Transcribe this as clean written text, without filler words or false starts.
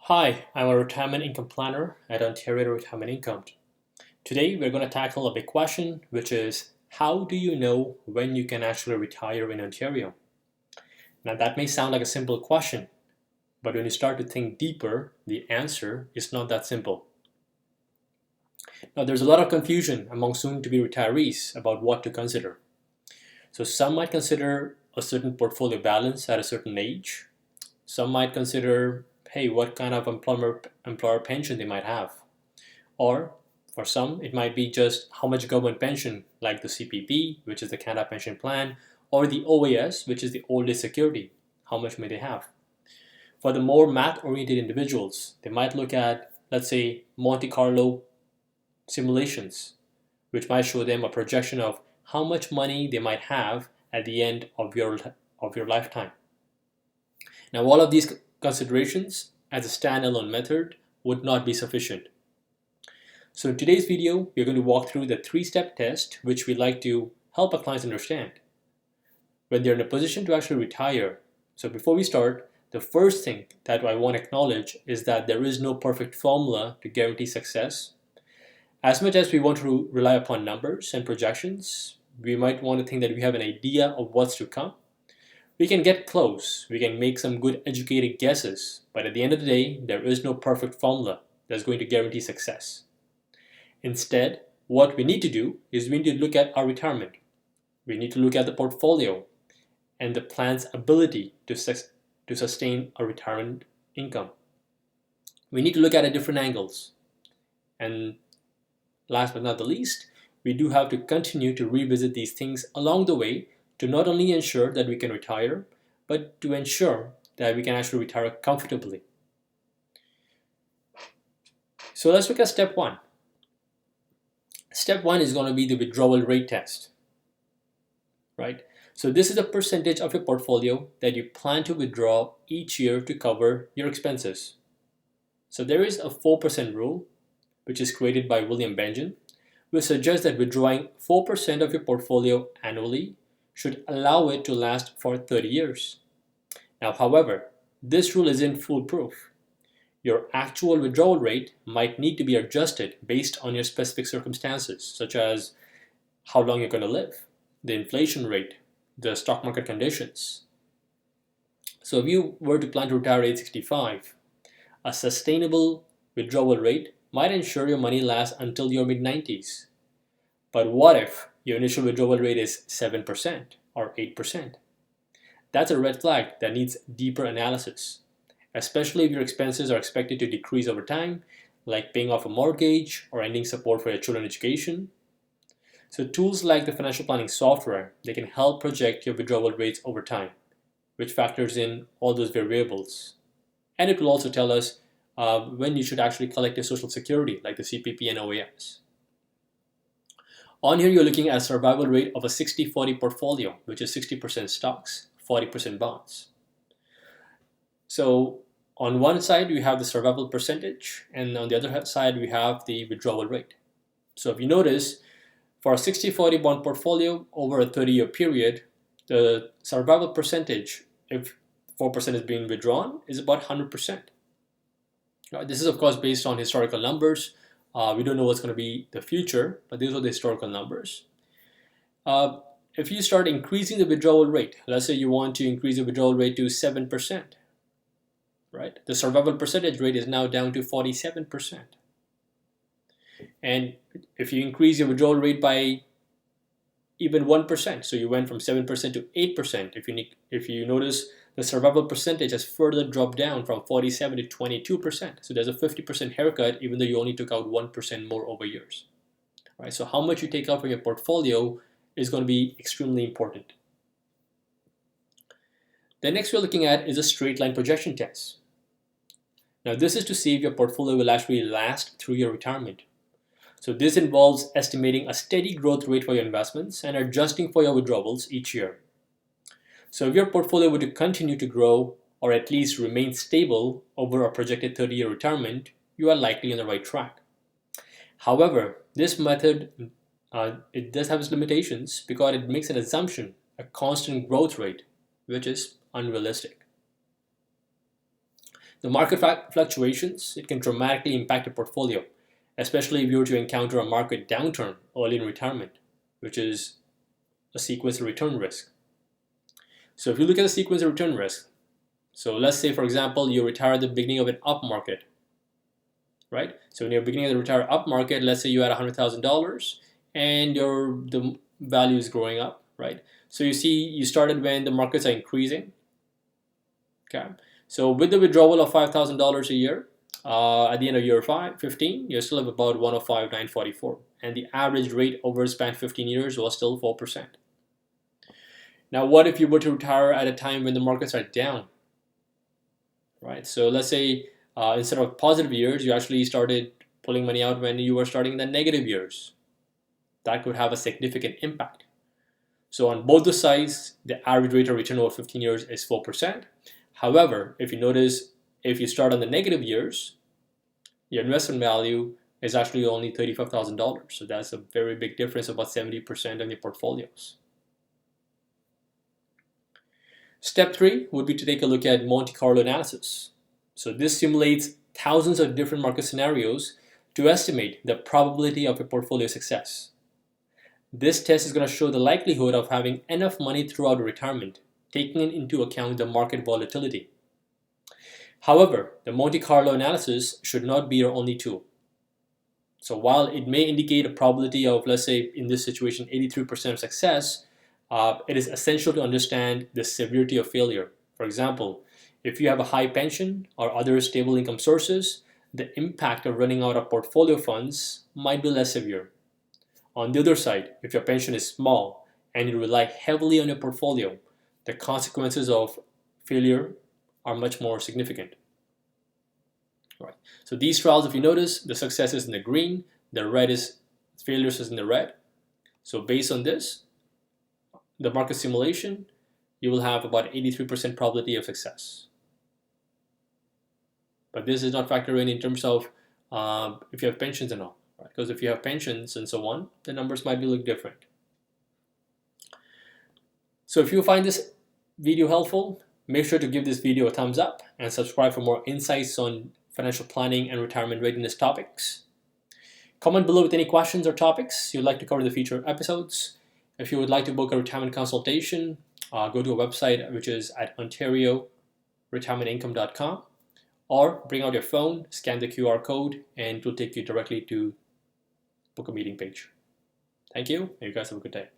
Hi, I'm a retirement income planner at Ontario Retirement Income. Today, we're going to tackle a big question, which is how do you know when you can actually retire in Ontario? Now, that may sound like a simple question, but when you start to think deeper, the answer is not that simple. Now, there's a lot of confusion among soon to be retirees about what to consider. So, some might consider a certain portfolio balance at a certain age. Some might consider, hey, what kind of employer pension they might have. Or for some, it might be just how much government pension, like the CPP, which is the Canada Pension Plan, or the OAS, which is the Old Age Security. How much may they have? For the more math-oriented individuals, they might look at, let's say, Monte Carlo simulations, which might show them a projection of how much money they might have at the end of your lifetime. Now, all of these considerations as a standalone method would not be sufficient. So in today's video, we're going to walk through the three-step test, which we like to help our clients understand when they're in a position to actually retire. So before we start, the first thing that I want to acknowledge is that there is no perfect formula to guarantee success. As much as we want to rely upon numbers and projections, we might want to think that we have an idea of what's to come. We can get close, we can make some good educated guesses, but at the end of the day, there is no perfect formula that's going to guarantee success. Instead, what we need to do is we need to look at our retirement. We need to look at the portfolio and the plan's ability to sustain a retirement income. We need to look at it at different angles. And last but not the least, we do have to continue to revisit these things along the way to not only ensure that we can retire, but to ensure that we can actually retire comfortably. So let's look at step one. Step one is going to be the withdrawal rate test, right? So this is the percentage of your portfolio that you plan to withdraw each year to cover your expenses. So there is a 4% rule, which is created by William Benjamin, which suggests that withdrawing 4% of your portfolio annually should allow it to last for 30 years. Now, however, this rule isn't foolproof. Your actual withdrawal rate might need to be adjusted based on your specific circumstances, such as how long you're going to live, the inflation rate, the stock market conditions. So if you were to plan to retire at age 65, a sustainable withdrawal rate might ensure your money lasts until your mid-90s. But what if your initial withdrawal rate is 7% or 8%? That's a red flag that needs deeper analysis, especially if your expenses are expected to decrease over time, like paying off a mortgage or ending support for your children's education. So tools like the financial planning software, they can help project your withdrawal rates over time, which factors in all those variables. And it will also tell us when you should actually collect your Social Security, like the CPP and OAS. On here, you're looking at a survival rate of a 60-40 portfolio, which is 60% stocks, 40% bonds. So on one side, we have the survival percentage, and on the other side, we have the withdrawal rate. So if you notice, for a 60-40 bond portfolio over a 30-year period, the survival percentage, if 4% is being withdrawn, is about 100%. This is, of course, based on historical numbers. We don't know what's going to be the future, but these are the historical numbers. If you start increasing the withdrawal rate, let's say you want to increase the withdrawal rate to 7%, right? The survival percentage rate is now down to 47%. And if you increase your withdrawal rate by even 1%, so you went from 7% to 8%, if you notice, the survival percentage has further dropped down from 47 to 22%. So there's a 50% haircut, even though you only took out 1% more over years. Right? So how much you take out from your portfolio is going to be extremely important. The next we're looking at is a straight line projection test. Now this is to see if your portfolio will actually last through your retirement. So this involves estimating a steady growth rate for your investments and adjusting for your withdrawals each year. So if your portfolio were to continue to grow or at least remain stable over a projected 30-year retirement, you are likely on the right track. However, this method, it does have its limitations because it makes an assumption, a constant growth rate, which is unrealistic. The market fluctuations, it can dramatically impact your portfolio, especially if you were to encounter a market downturn early in retirement, which is a sequence of return risk. So if you look at the sequence of return risk, so let's say, for example, you retire at the beginning of an up market, right? So when you're beginning of the retire up market, let's say you had $100,000 and the value is growing up, right? So you see, you started when the markets are increasing, okay? So with the withdrawal of $5,000 a year, at the end of year 15, you still have about 105,944, and the average rate over a span 15 years was still 4%. Now, what if you were to retire at a time when the markets are down, right? So let's say instead of positive years, you actually started pulling money out when you were starting in the negative years. That could have a significant impact. So on both the sides, the average rate of return over 15 years is 4%. However, if you notice, if you start on the negative years, your investment value is actually only $35,000. So that's a very big difference, about 70% of your portfolios. Step 3 would be to take a look at Monte Carlo analysis. So this simulates thousands of different market scenarios to estimate the probability of a portfolio success. This test is going to show the likelihood of having enough money throughout retirement, taking into account the market volatility. However, the Monte Carlo analysis should not be your only tool. So while it may indicate a probability of, let's say in this situation, 83% of success, it is essential to understand the severity of failure. For example, if you have a high pension or other stable income sources, the impact of running out of portfolio funds might be less severe. On the other side, if your pension is small and you rely heavily on your portfolio, the consequences of failure are much more significant. Right. So these trials, if you notice, the success is in the green, the red is failures is in the red. So based on this, the market simulation, you will have about 83% probability of success. But this is not factored in terms of if you have pensions and all, right? Because if you have pensions and so on, the numbers might be look different. So if you find this video helpful, make sure to give this video a thumbs up and subscribe for more insights on financial planning and retirement readiness topics. Comment below with any questions or topics you'd like to cover in the future episodes. If you would like to book a retirement consultation, go to a website which is at ontarioRetirementIncome.com, or bring out your phone, scan the QR code, and it will take you directly to book a meeting page. Thank you, and you guys have a good day.